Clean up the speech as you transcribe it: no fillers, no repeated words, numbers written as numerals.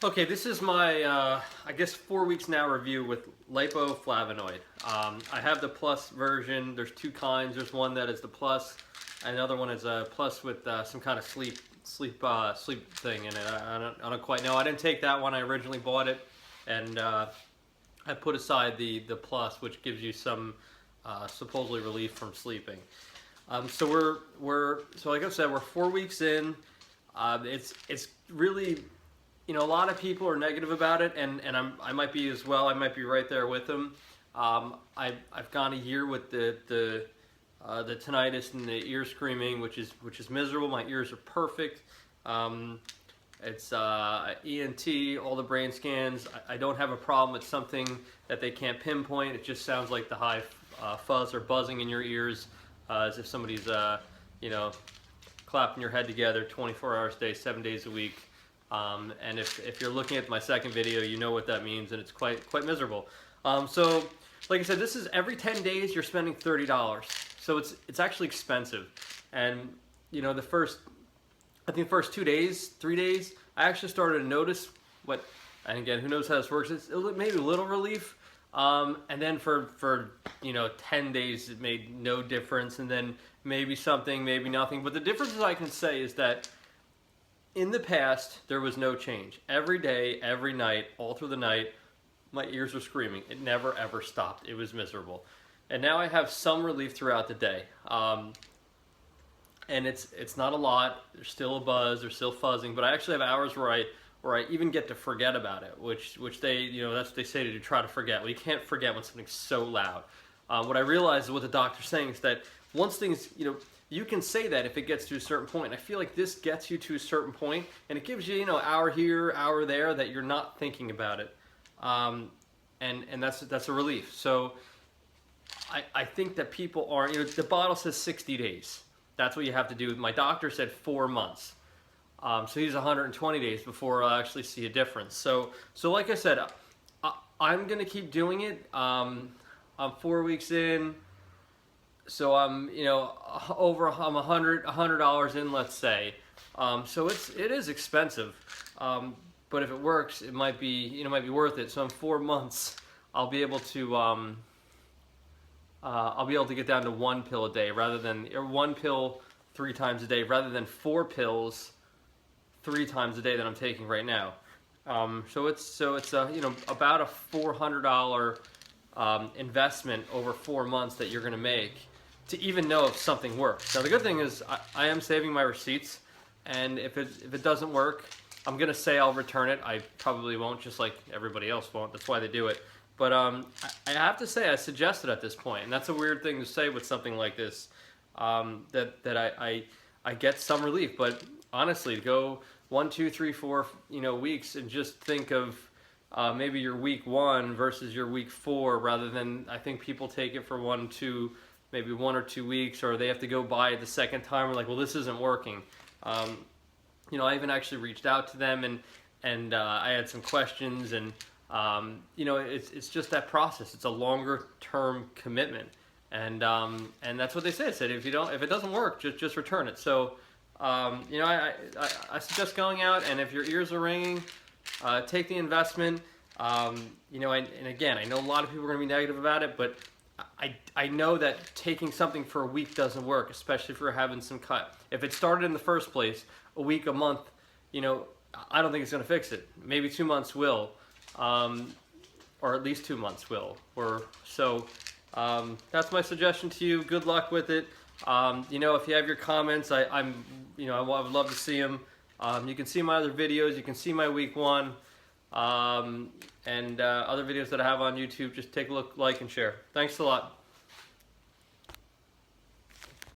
Okay, this is my, I guess 4 weeks now review with Lipoflavonoid. I have the plus version. There's two kinds. There's one that is the plus, and the other one is a plus with some kind of sleep thing in it. I don't quite know. I didn't take that one. I originally bought it, and I put aside the plus, which gives you some supposedly relief from sleeping. So so like I said, we're 4 weeks in. It's really, you know, a lot of people are negative about it, and I might be as well. I might be right there with them. I've gone a year with the tinnitus and the ear screaming, which is miserable. My ears are perfect. It's ENT, all the brain scans. I don't have a problem with something that they can't pinpoint. It just sounds like the high fuzz or buzzing in your ears, as if somebody's you know, clapping your head together 24 hours a day, 7 days a week. And if you're looking at my second video, you know what that means, and it's quite miserable. So, like I said, this is every 10 days you're spending $30. So it's actually expensive. And you know, I think the first 2 days, 3 days, I actually started to notice what, and again, who knows how this works, it's maybe a little relief. And then for you know, 10 days it made no difference, and then maybe something, maybe nothing. But the difference I can say is that in the past, there was no change. Every day, every night, all through the night, my ears were screaming. It never ever stopped. It was miserable. And now I have some relief throughout the day. And it's not a lot. There's still a buzz. There's still fuzzing. But I actually have hours where I even get to forget about it, which they, you know, that's what they say to do, try to forget. Well, you can't forget when something's so loud. What I realize is what the doctor's saying is that once things, you know, you can say that if it gets to a certain point. I feel like this gets you to a certain point, and it gives you, you know, hour here, hour there, that you're not thinking about it, and that's a relief. So I think that people are, you know, the bottle says 60 days. That's what you have to do. My doctor said 4 months. So he's 120 days before I'll actually see a difference. So like I said, I'm gonna keep doing it. I'm 4 weeks in. So I'm, you know, I'm $100 in, let's say. So it is expensive, but if it works, it might be, you know, might be worth it. So in 4 months, I'll be able to get down to 1 pill a day or 1 pill 3 times a day, rather than 4 pills 3 times a day that I'm taking right now. So it's you know, about a $400 investment over 4 months that you're going to make to even know if something works. Now the good thing is I am saving my receipts, and if it doesn't work, I'm gonna say I'll return it. I probably won't, just like everybody else won't. That's why they do it. But I have to say I suggest it at this point, and that's a weird thing to say with something like this. That I get some relief, but honestly, to go 1, 2, 3, 4, you know, weeks, and just think of maybe your week 1 versus your week 4, rather than, I think people take it for maybe 1 or 2 weeks, or they have to go by it the second time. We're like, well, this isn't working. You know, I even actually reached out to them, and I had some questions, and you know, it's just that process. It's a longer term commitment, and that's what they said. It said if it doesn't work, just return it. So you know, I suggest going out, and if your ears are ringing, take the investment. You know, and again, I know a lot of people are going to be negative about it, but I know that taking something for a week doesn't work, especially if you're having some cut. If it started in the first place, a week, a month, you know, I don't think it's going to fix it. Maybe 2 months will, or at least 2 months will. That's my suggestion to you. Good luck with it. You know, if you have your comments, I would love to see them. You can see my other videos. You can see my week 1. And other videos that I have on YouTube. Just take a look, like, and share. Thanks a lot.